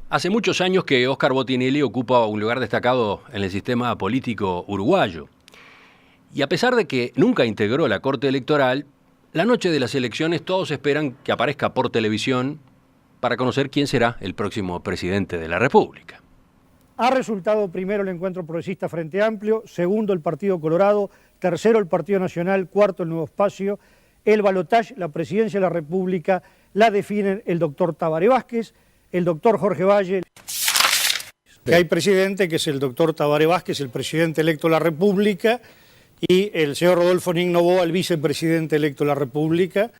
Hace muchos años que Óscar Botinelli ocupa un lugar destacado en el sistema político uruguayo. Y a pesar de que nunca integró la Corte Electoral, la noche de las elecciones todos esperan que aparezca por televisión para conocer quién será el próximo presidente de la República. Ha resultado primero el Encuentro Progresista Frente Amplio, segundo el Partido Colorado, tercero el Partido Nacional, cuarto el Nuevo Espacio. El balotaje, la presidencia de la República, la definen el doctor Tabaré Vázquez, el doctor Jorge Valle. Que hay presidente, que es el doctor Tabaré Vázquez, el presidente electo de la República, y el señor Rodolfo Nignoboa, el vicepresidente electo de la República.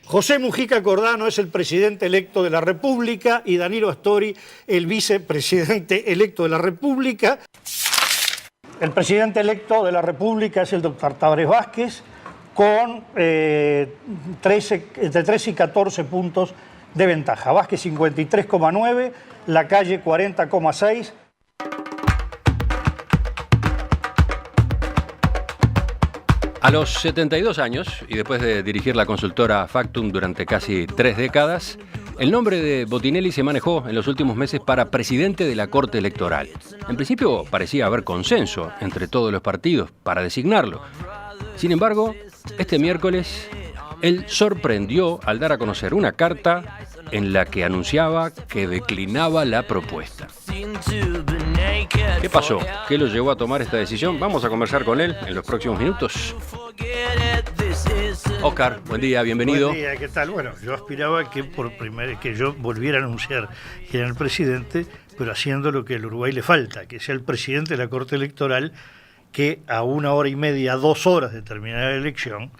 José Mujica Cordano es el presidente electo de la República y Danilo Astori el vicepresidente electo de la República. El presidente electo de la República es el doctor Tabaré Vázquez con entre 13 y 14 puntos de ventaja. Vázquez 53,9, Lacalle 40,6. A los 72 años, y después de dirigir la consultora Factum durante casi 3 décadas, el nombre de Botinelli se manejó en los últimos meses para presidente de la Corte Electoral. En principio parecía haber consenso entre todos los partidos para designarlo. Sin embargo, este miércoles, él sorprendió al dar a conocer una carta en la que anunciaba que declinaba la propuesta. ¿Qué pasó? ¿Qué lo llevó a tomar esta decisión? Vamos a conversar con él en los próximos minutos. Óscar, buen día, bienvenido. Buen día, ¿qué tal? Bueno, yo aspiraba que que yo volviera a anunciar que era el presidente, pero haciendo lo que al Uruguay le falta, que sea el presidente de la Corte Electoral, que a 1 hora y media, 2 horas de terminar la elección,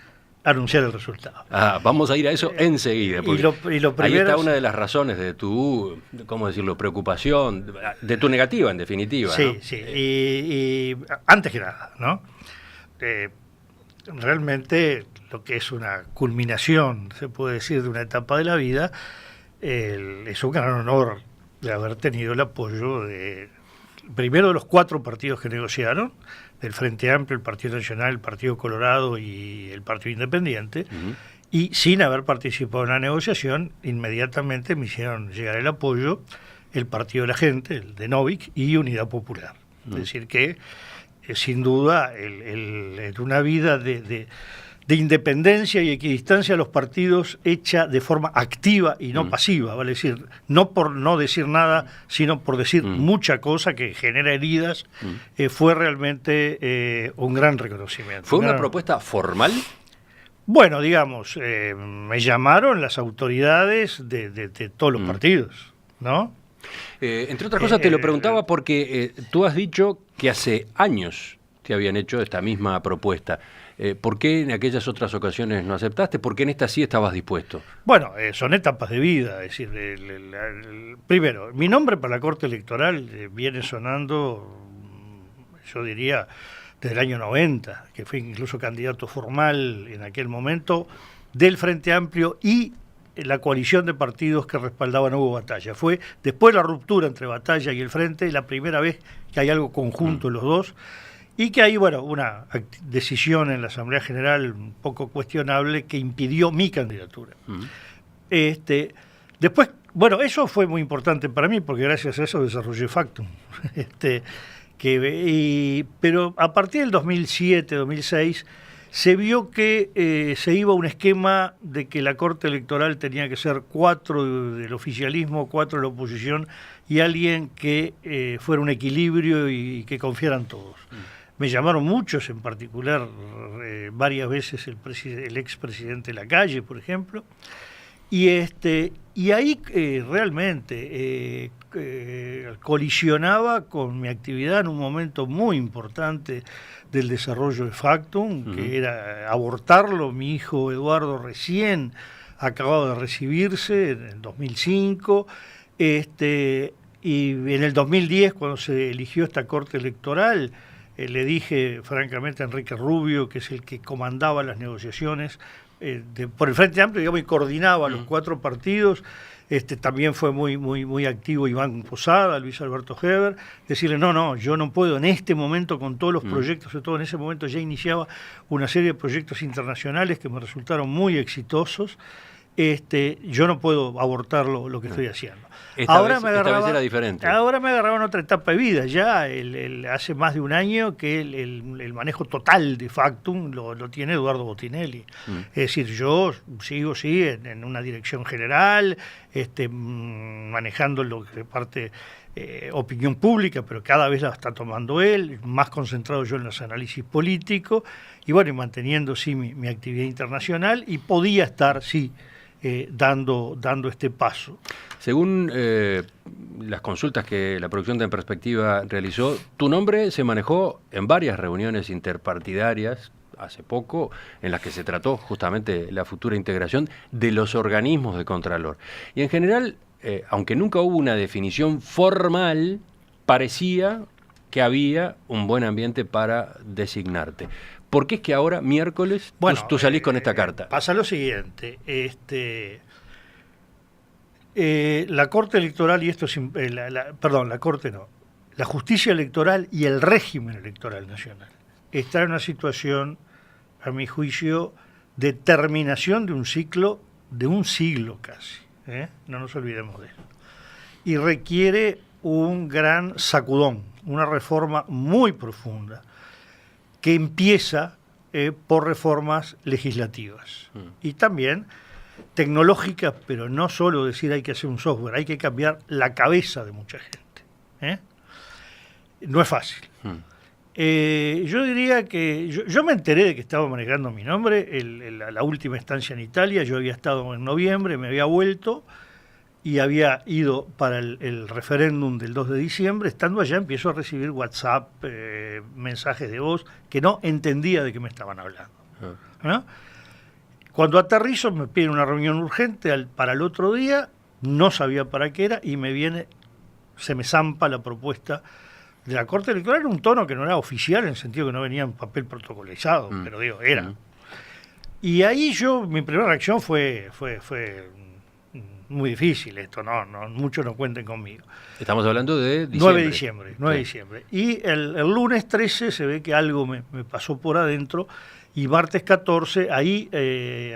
anunciar el resultado. Vamos a ir a eso enseguida. Y lo primero, ahí está una de las razones de tu, ¿cómo decirlo?, preocupación, de tu negativa, en definitiva. Sí, ¿no? sí. Y antes que nada, ¿no? Realmente lo que es una culminación, se puede decir, de una etapa de la vida, es un gran honor de haber tenido el apoyo primero de los 4 partidos que negociaron, del Frente Amplio, el Partido Nacional, el Partido Colorado y el Partido Independiente, y sin haber participado en la negociación, inmediatamente me hicieron llegar el apoyo el Partido de la Gente, el de Novik, y Unidad Popular. Es decir que, sin duda, en una vida de independencia y equidistancia, los partidos hecha de forma activa y no pasiva, vale decir, no por no decir nada, sino por decir mucha cosa que genera heridas, fue realmente un gran reconocimiento. ¿Fue una propuesta formal? Bueno, digamos, me llamaron las autoridades de todos los partidos, ¿no? Entre otras cosas te lo preguntaba porque tú has dicho que hace años te habían hecho esta misma propuesta. ¿Por qué en aquellas otras ocasiones no aceptaste? ¿Por qué en esta sí estabas dispuesto? Bueno, son etapas de vida. Es decir, primero, mi nombre para la Corte Electoral viene sonando, yo diría, desde el año 90, que fui incluso candidato formal en aquel momento del Frente Amplio y la coalición de partidos que respaldaban a Hugo Batalla. Fue después de la ruptura entre Batalla y el Frente la primera vez que hay algo conjunto en los dos. Y que hay, bueno, una decisión en la Asamblea General un poco cuestionable que impidió mi candidatura. Después, bueno, eso fue muy importante para mí, porque gracias a eso desarrollé Factum. Pero a partir del 2007, 2006, se vio que se iba a un esquema de que la Corte Electoral tenía que ser 4 del oficialismo, 4 de la oposición, y alguien que fuera un equilibrio y que confiaran todos. Me llamaron muchos, en particular varias veces el expresidente Lacalle, por ejemplo, y ahí realmente colisionaba con mi actividad en un momento muy importante del desarrollo de Factum, que era abortarlo. Mi hijo Eduardo recién acababa de recibirse en el 2005, y en el 2010, cuando se eligió esta Corte Electoral, le dije francamente a Enrique Rubio, que es el que comandaba las negociaciones por el Frente Amplio, digamos, y coordinaba los 4 partidos. También fue muy activo Iván Posada, Luis Alberto Heber, decirle no, yo no puedo en este momento con todos los proyectos, sobre todo en ese momento ya iniciaba una serie de proyectos internacionales que me resultaron muy exitosos, yo no puedo abortar lo que estoy haciendo. Esta vez era diferente. Ahora me agarraba en otra etapa de vida. Ya hace más de un año que el manejo total de Factum lo tiene Eduardo Botinelli. Es decir, yo sigo en una dirección general, manejando lo que parte opinión pública, pero cada vez la está tomando él, más concentrado yo en los análisis políticos, y bueno, y manteniendo mi actividad internacional, y podía estar, dando este paso. Según las consultas que la producción de En Perspectiva realizó, tu nombre se manejó en varias reuniones interpartidarias hace poco, en las que se trató justamente la futura integración de los organismos de Contralor. Y en general, aunque nunca hubo una definición formal, parecía que había un buen ambiente para designarte. ¿Por qué es que ahora, miércoles, tú salís con esta carta? Pasa lo siguiente, la Corte Electoral, y esto es, la Corte no, la Justicia Electoral y el régimen electoral nacional está en una situación, a mi juicio, de terminación de un siglo casi, no nos olvidemos de eso, y requiere un gran sacudón, una reforma muy profunda, que empieza por reformas legislativas y también tecnológicas, pero no solo decir hay que hacer un software, hay que cambiar la cabeza de mucha gente. No es fácil. Yo diría que yo me enteré de que estaba manejando mi nombre la última estancia en Italia. Yo había estado en noviembre, me había vuelto y había ido para el referéndum del 2 de diciembre. Estando allá empiezo a recibir WhatsApp, mensajes de voz que no entendía de qué me estaban hablando, ¿no? Cuando aterrizo me piden una reunión urgente para el otro día, no sabía para qué era, y se me zampa la propuesta de la Corte Electoral en un tono que no era oficial, en el sentido que no venía en papel protocolizado, pero digo, era. Y ahí mi primera reacción fue muy difícil esto, no muchos no cuenten conmigo. Estamos hablando de diciembre. 9 de diciembre. Y el lunes 13 se ve que algo me pasó por adentro, y martes 14 ahí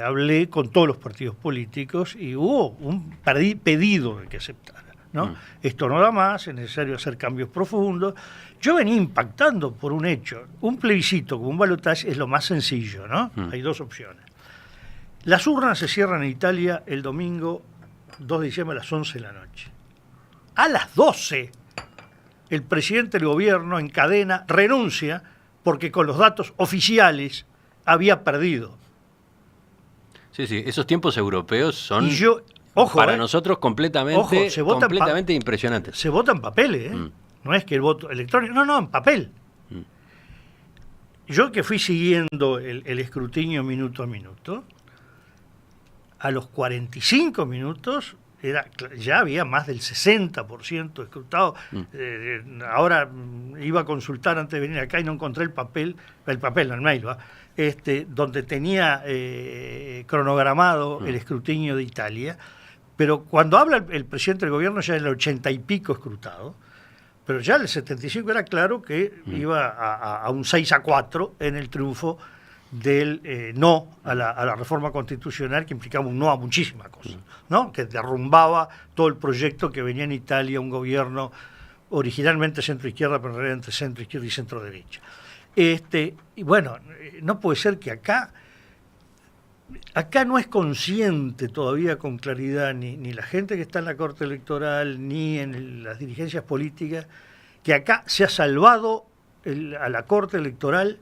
hablé con todos los partidos políticos y hubo un pedido de que aceptara, ¿no? Esto no da más, es necesario hacer cambios profundos. Yo venía impactando por un hecho. Un plebiscito como un balotaje es lo más sencillo, ¿no? Hay dos opciones. Las urnas se cierran en Italia el domingo 2 de diciembre a las 11 de la noche. A las 12, el presidente del gobierno en cadena renuncia porque con los datos oficiales había perdido. Sí, esos tiempos europeos son ojo, para nosotros completamente impresionantes. Se vota en papeles, no es que el voto electrónico, no, en papel. Yo que fui siguiendo el escrutinio minuto a minuto, a los 45 minutos ya había más del 60% escrutado. Ahora iba a consultar antes de venir acá y no encontré el mail, donde tenía cronogramado el escrutinio de Italia, pero cuando habla el presidente del gobierno ya en el 80 y pico escrutado, pero ya el 75 era claro que iba a un 6-4 en el triunfo del no a la reforma constitucional, que implicaba un no a muchísimas cosas, ¿no? Que derrumbaba todo el proyecto que venía en Italia, un gobierno originalmente centro-izquierda, pero en realidad entre centro-izquierda y centro-derecha. Y bueno, no puede ser que acá no es consciente todavía con claridad ni la gente que está en la Corte Electoral, ni en las dirigencias políticas, que acá se ha salvado a la Corte Electoral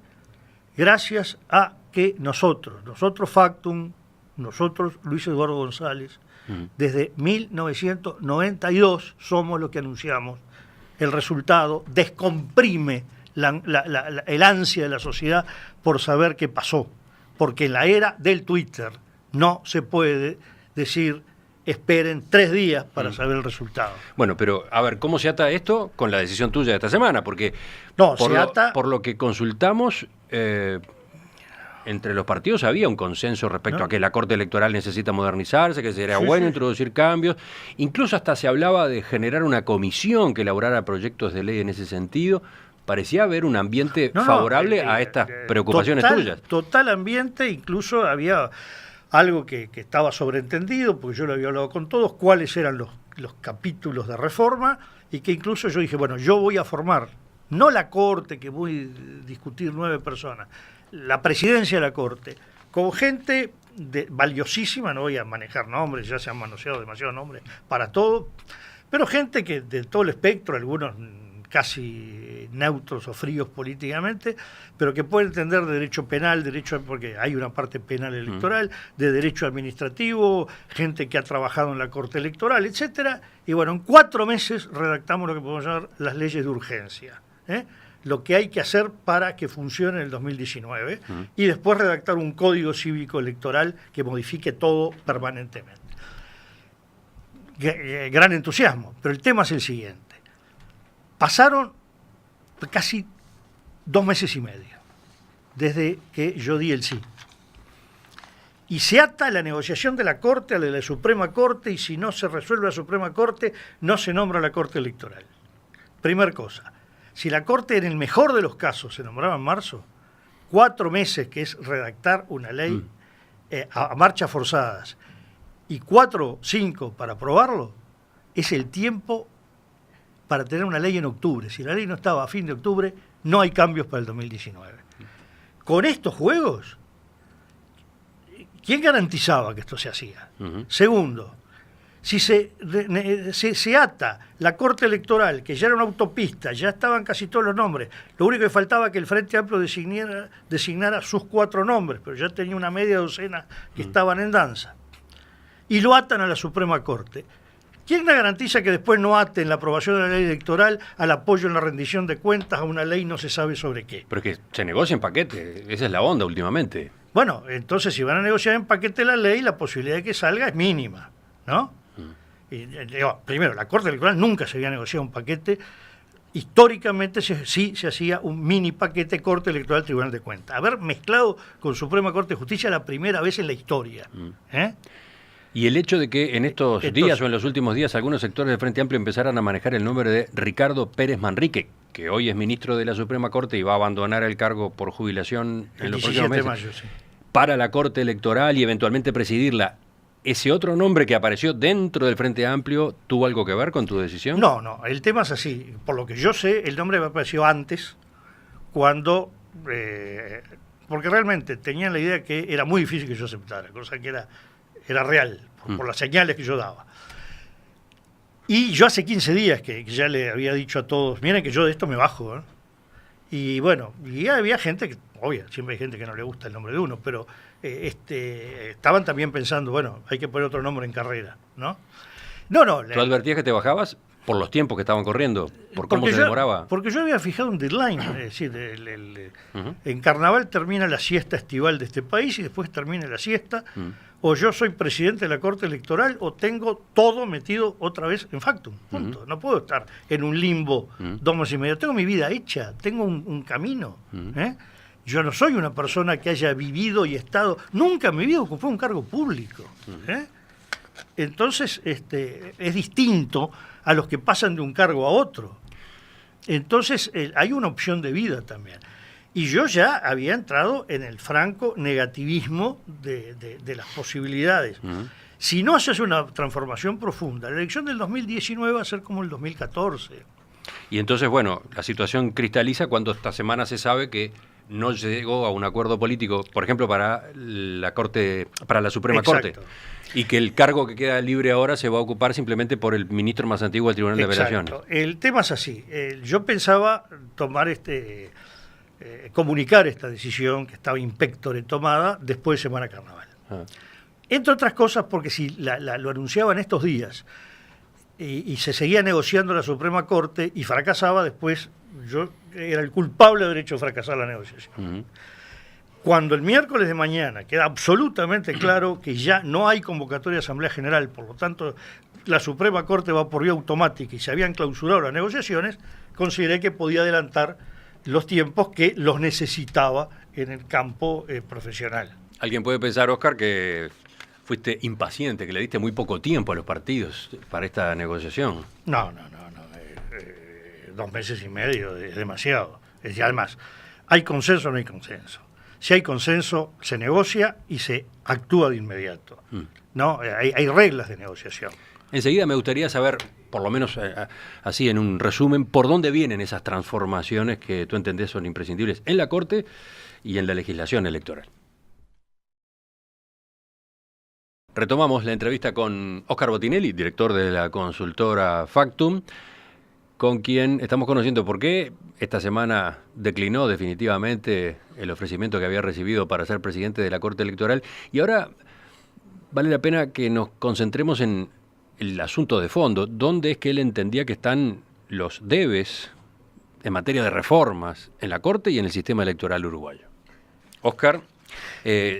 gracias a que nosotros Factum, nosotros Luis Eduardo González, desde 1992 somos los que anunciamos el resultado, descomprime el ansia de la sociedad por saber qué pasó, porque en la era del Twitter no se puede decir esperen 3 días para saber el resultado. Bueno, pero a ver, ¿cómo se ata esto con la decisión tuya de esta semana? Porque por lo que consultamos, entre los partidos había un consenso respecto a que la Corte Electoral necesita modernizarse, que sería bueno introducir cambios. Incluso hasta se hablaba de generar una comisión que elaborara proyectos de ley en ese sentido. Parecía haber un ambiente favorable a estas preocupaciones tuyas. Total ambiente, incluso había algo que estaba sobreentendido, porque yo lo había hablado con todos, cuáles eran los capítulos de reforma, y que incluso yo dije, bueno, yo voy a formar, no la Corte, que voy a discutir 9 personas, la presidencia de la Corte, con gente valiosísima, no voy a manejar nombres, ya se han manoseado demasiados nombres para todo, pero gente que de todo el espectro, algunos casi neutros o fríos políticamente, pero que pueden entender de derecho penal, porque hay una parte penal electoral, de derecho administrativo, gente que ha trabajado en la Corte Electoral, etcétera. Y bueno, en 4 meses redactamos lo que podemos llamar las leyes de urgencia, lo que hay que hacer para que funcione en el 2019, y después redactar un código cívico electoral que modifique todo permanentemente. Gran entusiasmo, pero el tema es el siguiente. Pasaron casi 2 meses y medio desde que yo di el sí. Y se ata la negociación de la Corte a la de la Suprema Corte, y si no se resuelve la Suprema Corte, no se nombra la Corte Electoral. Primer cosa, si la Corte en el mejor de los casos se nombraba en marzo, 4 meses, que es redactar una ley a marchas forzadas, y 4 o 5 para aprobarlo, es el tiempo para tener una ley en octubre. Si la ley no estaba a fin de octubre, no hay cambios para el 2019. Con estos juegos, ¿quién garantizaba que esto se hacía? Segundo, si se ata la Corte Electoral, que ya era una autopista, ya estaban casi todos los nombres, lo único que faltaba que el Frente Amplio designara sus 4 nombres, pero ya tenía una media docena que estaban en danza, y lo atan a la Suprema Corte. ¿Quién le garantiza que después no aten la aprobación de la ley electoral al apoyo en la rendición de cuentas a una ley no se sabe sobre qué? Pero es que se negocia en paquete, esa es la onda últimamente. Bueno, entonces si van a negociar en paquete la ley, la posibilidad de que salga es mínima, ¿no? Primero, la Corte Electoral nunca se había negociado un paquete. Históricamente sí se hacía un mini paquete Corte Electoral Tribunal de Cuentas. Haber mezclado con Suprema Corte de Justicia la primera vez en la historia. Y el hecho de que en estos días o en los últimos días algunos sectores del Frente Amplio empezaran a manejar el nombre de Ricardo Pérez Manrique, que hoy es ministro de la Suprema Corte y va a abandonar el cargo por jubilación en los próximos meses, mayo, sí, para la Corte Electoral y eventualmente presidirla, ¿ese otro nombre que apareció dentro del Frente Amplio tuvo algo que ver con tu decisión? No, el tema es así. Por lo que yo sé, el nombre me apareció antes, cuando... porque realmente tenían la idea que era muy difícil que yo aceptara, cosa que era real, por las señales que yo daba. Y yo hace 15 días que ya le había dicho a todos, miren que yo de esto me bajo, Y bueno, y había gente que, obvio, siempre hay gente que no le gusta el nombre de uno, pero estaban también pensando, bueno, hay que poner otro nombre en carrera, ¿no? ¿Tú advertías que te bajabas por los tiempos que estaban corriendo? ¿Por cómo se demoraba? Porque yo había fijado un deadline, es decir, en Carnaval termina la siesta estival de este país y después termina la siesta, o yo soy presidente de la Corte Electoral o tengo todo metido otra vez en factum, punto. No puedo estar en un limbo 2 meses y medio, tengo mi vida hecha, tengo un camino, Yo no soy una persona que haya vivido y estado, nunca en mi vida ocupé un cargo público, Entonces es distinto a los que pasan de un cargo a otro. Entonces hay una opción de vida también. Y yo ya había entrado en el franco negativismo de las posibilidades. Si no se hace una transformación profunda, la elección del 2019 va a ser como el 2014. Y entonces, bueno, la situación cristaliza cuando esta semana se sabe que no llegó a un acuerdo político, por ejemplo, para la Suprema Corte. Y que el cargo que queda libre ahora se va a ocupar simplemente por el ministro más antiguo del Tribunal de Apelaciones. El tema es así. Yo pensaba tomar comunicar esta decisión que estaba in pectore tomada después de Semana Carnaval. Entre otras cosas porque si lo anunciaban estos días y se seguía negociando la Suprema Corte y fracasaba, después yo era el culpable de haber hecho fracasar la negociación. Cuando el miércoles de mañana queda absolutamente claro que ya no hay convocatoria de Asamblea General, por lo tanto la Suprema Corte va por vía automática y se habían clausurado las negociaciones, consideré que podía adelantar los tiempos que los necesitaba en el campo profesional. Alguien puede pensar, Óscar, que fuiste impaciente, que le diste muy poco tiempo a los partidos para esta negociación. No. 2 meses y medio es demasiado. Además, ¿hay consenso o no hay consenso? Si hay consenso, se negocia y se actúa de inmediato. ¿No? Hay reglas de negociación. Enseguida me gustaría saber, por lo menos así en un resumen, por dónde vienen esas transformaciones que tú entendés son imprescindibles en la Corte y en la legislación electoral. Retomamos la entrevista con Óscar Botinelli, director de la consultora Factum, con quien estamos conociendo por qué esta semana declinó definitivamente el ofrecimiento que había recibido para ser presidente de la Corte Electoral. Y ahora vale la pena que nos concentremos en el asunto de fondo. ¿Dónde es que él entendía que están los debes en materia de reformas en la Corte y en el sistema electoral uruguayo? Óscar,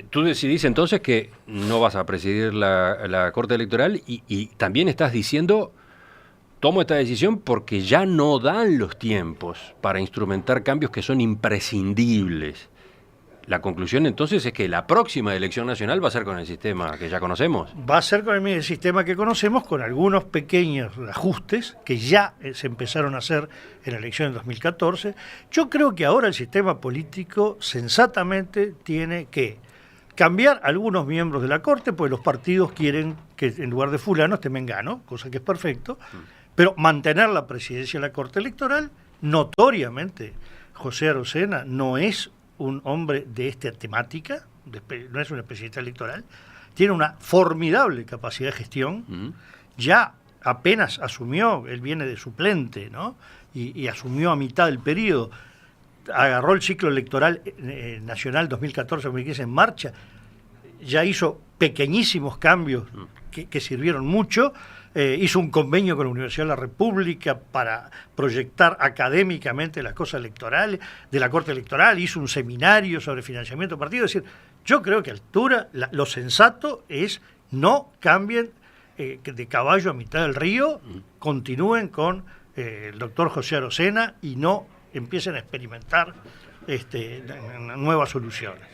tú decidís entonces que no vas a presidir la Corte Electoral y también estás diciendo, tomo esta decisión porque ya no dan los tiempos para instrumentar cambios que son imprescindibles. La conclusión entonces es que la próxima elección nacional va a ser con el sistema que ya conocemos. Va a ser con el sistema que conocemos, con algunos pequeños ajustes que ya se empezaron a hacer en la elección del 2014. Yo creo que ahora el sistema político sensatamente tiene que cambiar algunos miembros de la Corte, porque los partidos quieren que en lugar de fulano esté Mengano, cosa que es perfecto, pero mantener la presidencia de la Corte Electoral. Notoriamente José Arocena no es un hombre de esta temática, no es un especialista electoral, tiene una formidable capacidad de gestión, ya apenas asumió, él viene de suplente, ¿no? Y asumió a mitad del periodo, agarró el ciclo electoral nacional 2014-2015 en marcha, ya hizo pequeñísimos cambios que sirvieron mucho, hizo un convenio con la Universidad de la República para proyectar académicamente las cosas electorales, de la Corte Electoral, hizo un seminario sobre financiamiento de partidos. Es decir, yo creo que a altura lo sensato es no cambien de caballo a mitad del río, continúen con el doctor José Arocena y no empiecen a experimentar nuevas soluciones.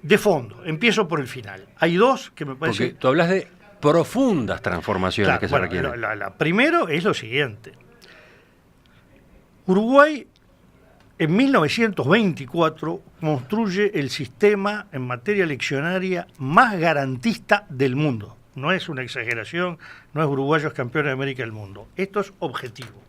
De fondo, empiezo por el final. Hay dos que me parece... Porque tú hablas de profundas transformaciones que se requieren. Primero es lo siguiente. Uruguay en 1924 construye el sistema en materia eleccionaria más garantista del mundo. No es una exageración, no es uruguayos campeones de América del mundo. Esto es objetivo.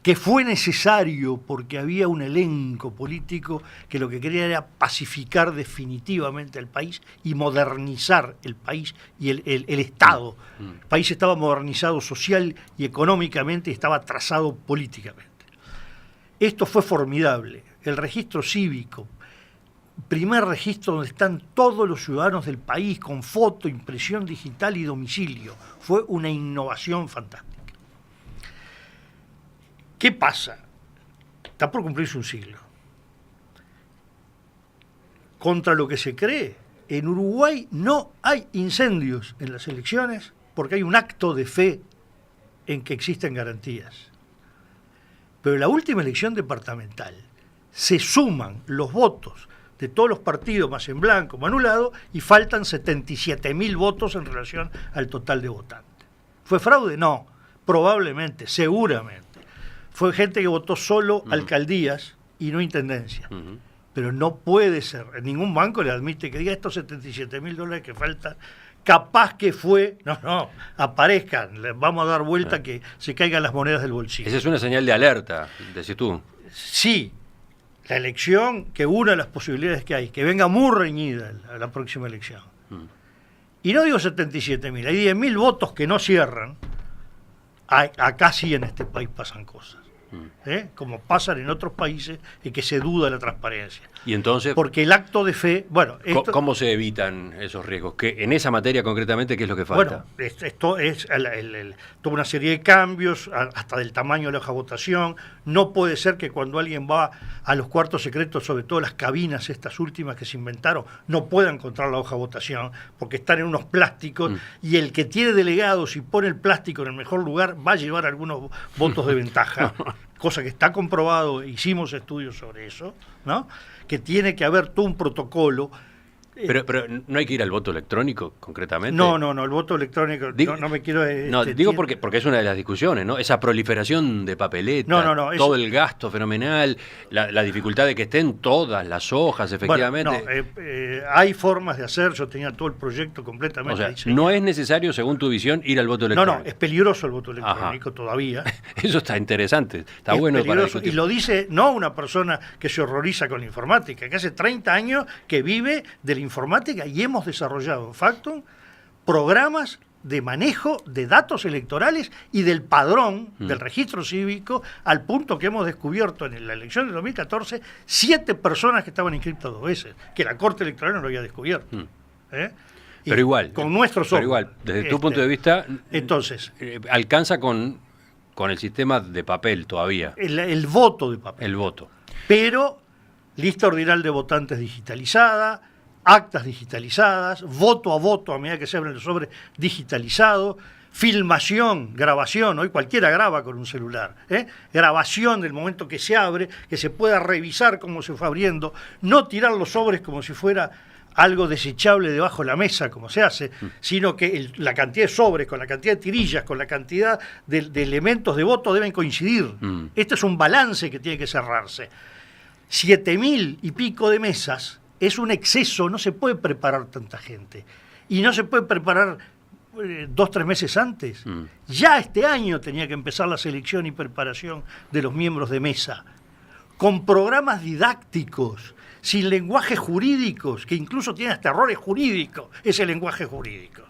Que fue necesario porque había un elenco político que lo que quería era pacificar definitivamente el país y modernizar el país y el Estado. El país estaba modernizado social y económicamente y estaba trazado políticamente. Esto fue formidable. El registro cívico, primer registro donde están todos los ciudadanos del país con foto, impresión digital y domicilio, fue una innovación fantástica. ¿Qué pasa? Está por cumplirse un siglo. Contra lo que se cree, en Uruguay no hay incendios en las elecciones porque hay un acto de fe en que existen garantías. Pero en la última elección departamental se suman los votos de todos los partidos, más en blanco, más anulado, y faltan 77.000 votos en relación al total de votantes. ¿Fue fraude? No, probablemente, seguramente. Fue gente que votó solo alcaldías y no intendencias. Pero no puede ser, ningún banco le admite que diga estos $77.000 que faltan, capaz que fue, no, aparezcan, les vamos a dar vuelta que se caigan las monedas del bolsillo. Esa es una señal de alerta, decís tú. Sí, la elección, que una de las posibilidades que hay, que venga muy reñida la próxima elección. Y no digo 77.000, hay 10.000 votos que no cierran. Acá sí en este país pasan cosas, como pasan en otros países en que se duda de la transparencia. Y entonces, porque el acto de fe, ¿cómo se evitan esos riesgos? ¿Que en esa materia concretamente qué es lo que falta? Bueno, esto es toda una serie de cambios, hasta del tamaño de la hoja de votación. No puede ser que cuando alguien va a los cuartos secretos, sobre todo las cabinas estas últimas que se inventaron, no pueda encontrar la hoja de votación, porque están en unos plásticos, y el que tiene delegados y pone el plástico en el mejor lugar va a llevar algunos votos de ventaja, cosa que está comprobado, hicimos estudios sobre eso, ¿no? Que tiene que haber todo un protocolo. Pero no hay que ir al voto electrónico, concretamente. No, el voto electrónico, no me quiero... digo porque es una de las discusiones, ¿no? Esa proliferación de papeleta, todo el gasto fenomenal, la dificultad de que estén todas las hojas, efectivamente. Bueno, hay formas de hacer, yo tenía todo el proyecto completamente... O sea, diseñado. no es necesario, según tu visión, ir al voto electrónico. No, es peligroso el voto electrónico todavía. Eso está interesante, está bueno para discutir. Y lo dice no una persona que se horroriza con la informática, que hace 30 años que vive de la informática y hemos desarrollado en Factum programas de manejo de datos electorales y del padrón del registro cívico, al punto que hemos descubierto en la elección de 2014 7 personas que estaban inscritas 2 veces, que la Corte Electoral no lo había descubierto. Pero igual, con nuestro software. Pero igual, desde tu punto de vista, entonces alcanza con el sistema de papel todavía. El voto de papel. El voto. Pero lista ordinal de votantes digitalizada, actas digitalizadas, voto a voto a medida que se abren los sobres digitalizado, filmación, grabación, hoy cualquiera graba con un celular, grabación del momento que se abre, que se pueda revisar cómo se fue abriendo, no tirar los sobres como si fuera algo desechable debajo de la mesa, como se hace, sino que la cantidad de sobres, con la cantidad de tirillas, con la cantidad de elementos de voto deben coincidir. Este es un balance que tiene que cerrarse. 7.000 y pico de mesas es un exceso, no se puede preparar tanta gente. Y no se puede preparar 2-3 meses antes. Ya este año tenía que empezar la selección y preparación de los miembros de mesa, con programas didácticos, sin lenguajes jurídicos, que incluso tiene hasta errores jurídicos, ese lenguaje jurídico.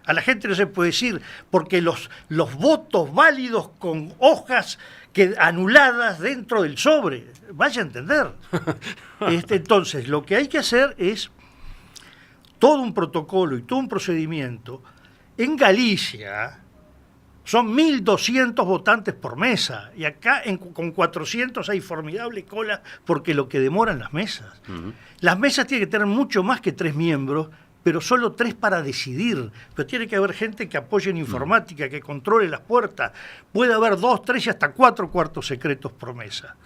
A la gente no se puede decir, porque los votos válidos con hojas anuladas dentro del sobre, vaya a entender. Entonces, lo que hay que hacer es todo un protocolo y todo un procedimiento. En Galicia son 1.200 votantes por mesa, y acá con 400 hay formidable cola, porque lo que demoran las mesas. Las mesas tienen que tener mucho más que 3 miembros, pero solo 3 para decidir. Pero tiene que haber gente que apoye en informática, que controle las puertas. Puede haber 2, 3 y hasta 4 cuartos secretos por mesa.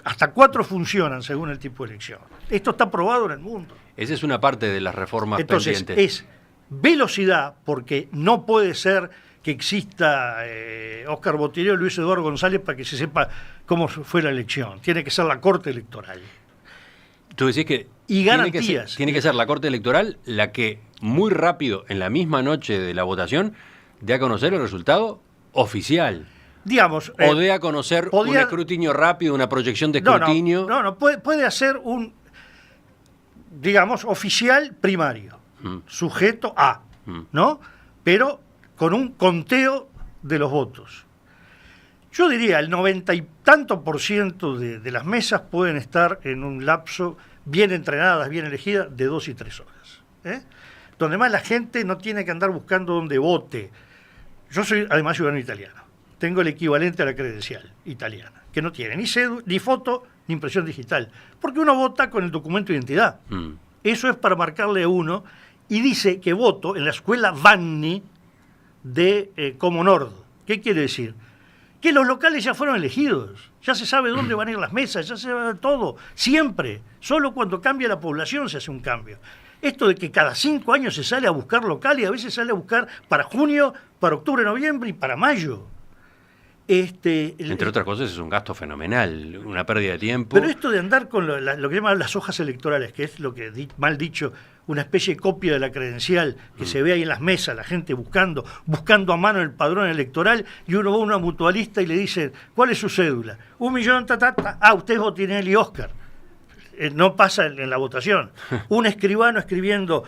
Hasta 4 funcionan según el tipo de elección. Esto está probado en el mundo. Esa es una parte de las reformas pendientes. Entonces, es velocidad, porque no puede ser que exista Óscar Botinelli o Luis Eduardo González para que se sepa cómo fue la elección. Tiene que ser la Corte Electoral. Tú decís que tiene que ser la Corte Electoral la que muy rápido, en la misma noche de la votación, dé a conocer el resultado oficial. Digamos, o dé a conocer un escrutinio rápido, una proyección de escrutinio. No, puede hacer un, digamos, oficial primario, sujeto a, ¿no? Pero con un conteo de los votos. Yo diría, el 90 y tanto % de las mesas pueden estar en un lapso bien entrenadas, bien elegidas, de 2 y 3 horas. Donde más la gente no tiene que andar buscando dónde vote. Yo soy además ciudadano italiano. Tengo el equivalente a la credencial italiana, que no tiene ni foto ni impresión digital, porque uno vota con el documento de identidad. Eso es para marcarle a uno, y dice que voto en la escuela Vanni de Como Nord. ¿Qué quiere decir? Que los locales ya fueron elegidos, ya se sabe dónde van a ir las mesas, ya se sabe todo, siempre. Solo cuando cambia la población se hace un cambio. Esto de que cada 5 años se sale a buscar local, y a veces sale a buscar para junio, para octubre, noviembre y para mayo. Entre otras cosas, es un gasto fenomenal, una pérdida de tiempo. Pero esto de andar con lo que llaman las hojas electorales, que es lo que, mal dicho, una especie de copia de la credencial, que se ve ahí en las mesas, la gente buscando a mano el padrón electoral, y uno va a una mutualista y le dice, ¿cuál es su cédula? 1.000.000, usted es Botinelli Óscar. No pasa en la votación. Un escribano escribiendo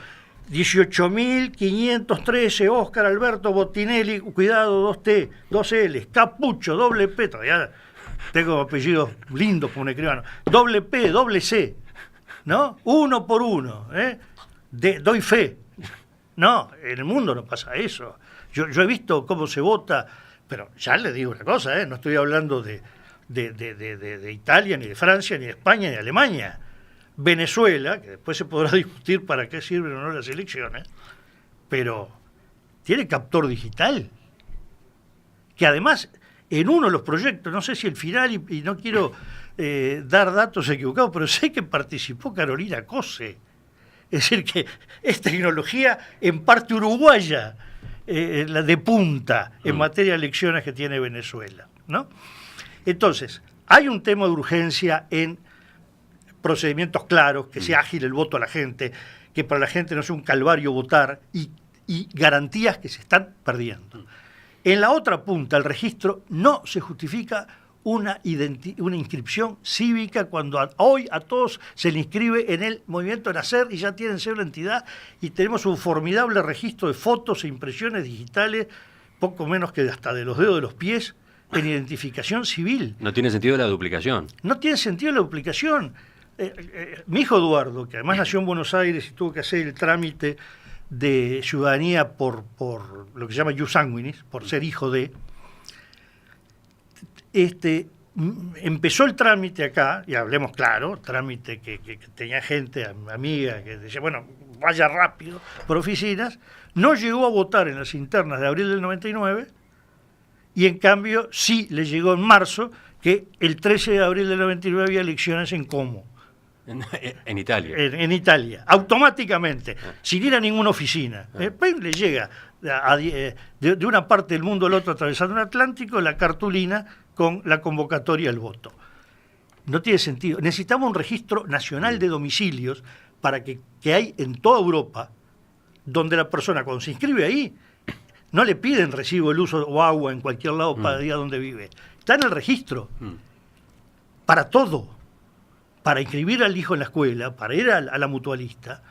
18.513, Óscar Alberto Botinelli, cuidado, 2T, 2L, Capucho, doble P, todavía tengo apellidos lindos como un escribano, doble P, doble C, ¿no? 1 por 1, doy fe. No, en el mundo no pasa eso. Yo he visto cómo se vota, pero ya le digo una cosa, no estoy hablando de Italia, ni de Francia, ni de España, ni de Alemania. Venezuela, que después se podrá discutir para qué sirven o no las elecciones, pero tiene captor digital, que además en uno de los proyectos, no sé si el final, y no quiero dar datos equivocados, pero sé que participó Carolina Cose, Es decir, que es tecnología en parte uruguaya, la de punta en materia de elecciones que tiene Venezuela, ¿no? Entonces, hay un tema de urgencia en procedimientos claros, que sea ágil el voto a la gente, que para la gente no sea un calvario votar, y garantías que se están perdiendo. En la otra punta, el registro, no se justifica una inscripción cívica cuando hoy a todos se le inscribe en el movimiento Nacer y ya tienen cédula de entidad, y tenemos un formidable registro de fotos e impresiones digitales, poco menos que hasta de los dedos de los pies, en identificación civil. No tiene sentido la duplicación. No tiene sentido la duplicación. Mi hijo Eduardo, que además nació en Buenos Aires y tuvo que hacer el trámite de ciudadanía por lo que se llama jus sanguinis, por ser hijo de, empezó el trámite acá, y hablemos claro, trámite que tenía gente, amiga, que decía, bueno, vaya rápido, por oficinas, no llegó a votar en las internas de abril del 99, y en cambio sí le llegó en marzo, que el 13 de abril del 99 había elecciones en Como. En Italia. En Italia, automáticamente, sin ir a ninguna oficina. Después le llega de una parte del mundo al otro, atravesando un Atlántico, la cartulina con la convocatoria al voto. No tiene sentido. Necesitamos un registro nacional de domicilios para que hay en toda Europa, donde la persona cuando se inscribe ahí, no le piden recibo de luz o agua en cualquier lado para ir a donde vive. Está en el registro. Para todo. Para inscribir al hijo en la escuela, para ir a la mutualista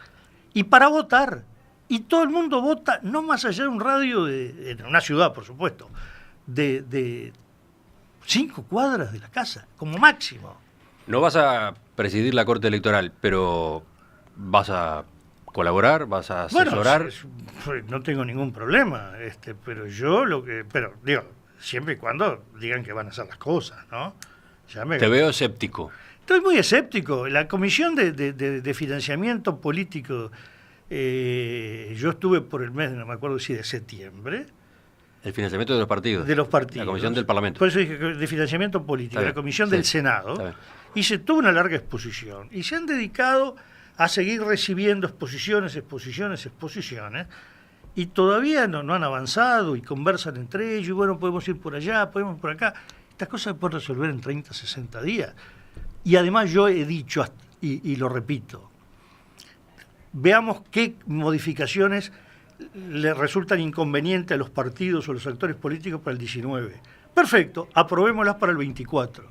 y para votar. Y todo el mundo vota, no más allá de un radio, en una ciudad, por supuesto, de 5 cuadras de la casa, como máximo. No vas a presidir la Corte Electoral, pero vas a colaborar, vas a asesorar. Bueno, no tengo ningún problema, pero digo, siempre y cuando digan que van a hacer las cosas, ¿no? Te veo escéptico. Estoy muy escéptico. La Comisión de Financiamiento Político, yo estuve por el mes, no me acuerdo si de septiembre. El financiamiento de los partidos. De los partidos. La Comisión del Parlamento. Por eso dije de Financiamiento Político, la Comisión del Senado. Y se tuvo una larga exposición. Y se han dedicado a seguir recibiendo exposiciones. Y todavía no han avanzado y conversan entre ellos. Y bueno, podemos ir por allá, podemos ir por acá. Estas cosas se pueden resolver en 30, 60 días. Y además yo he dicho, y lo repito, veamos qué modificaciones le resultan inconvenientes a los partidos o los actores políticos para el 19. Perfecto, aprobémoslas para el 24,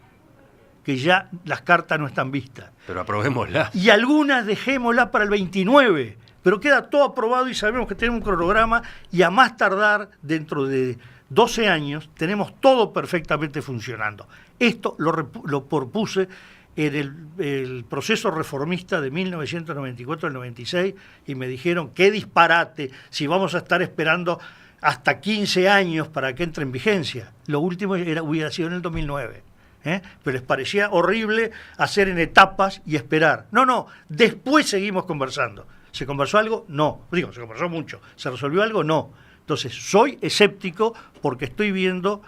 que ya las cartas no están vistas. Pero aprobémoslas. Y algunas dejémoslas para el 29, pero queda todo aprobado y sabemos que tenemos un cronograma y a más tardar dentro de 12 años tenemos todo perfectamente funcionando. Esto lo propuse en el proceso reformista de 1994 al 96 y me dijeron, qué disparate, si vamos a estar esperando hasta 15 años para que entre en vigencia. Lo último hubiera sido en el 2009. Pero les parecía horrible hacer en etapas y esperar. No, después seguimos conversando. ¿Se conversó algo? No. Digo, se conversó mucho. ¿Se resolvió algo? No. Entonces, soy escéptico porque estoy viendo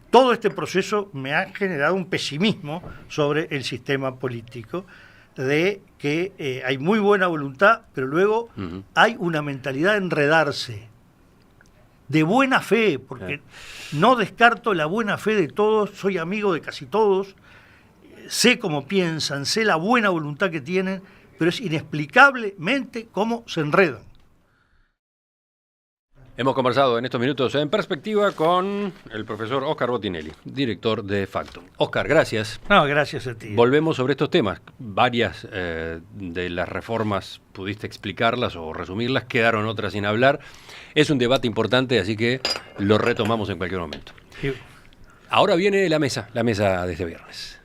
todo este proceso me ha generado un pesimismo sobre el sistema político, de que hay muy buena voluntad, pero luego hay una mentalidad de enredarse, de buena fe, porque no descarto la buena fe de todos, soy amigo de casi todos, sé cómo piensan, sé la buena voluntad que tienen, pero es inexplicablemente cómo se enredan. Hemos conversado en estos minutos en perspectiva con el profesor Óscar Botinelli, director de Factum. Óscar, gracias. No, gracias a ti. Volvemos sobre estos temas. Varias de las reformas pudiste explicarlas o resumirlas, quedaron otras sin hablar. Es un debate importante, así que lo retomamos en cualquier momento. Sí. Ahora viene la mesa de este viernes.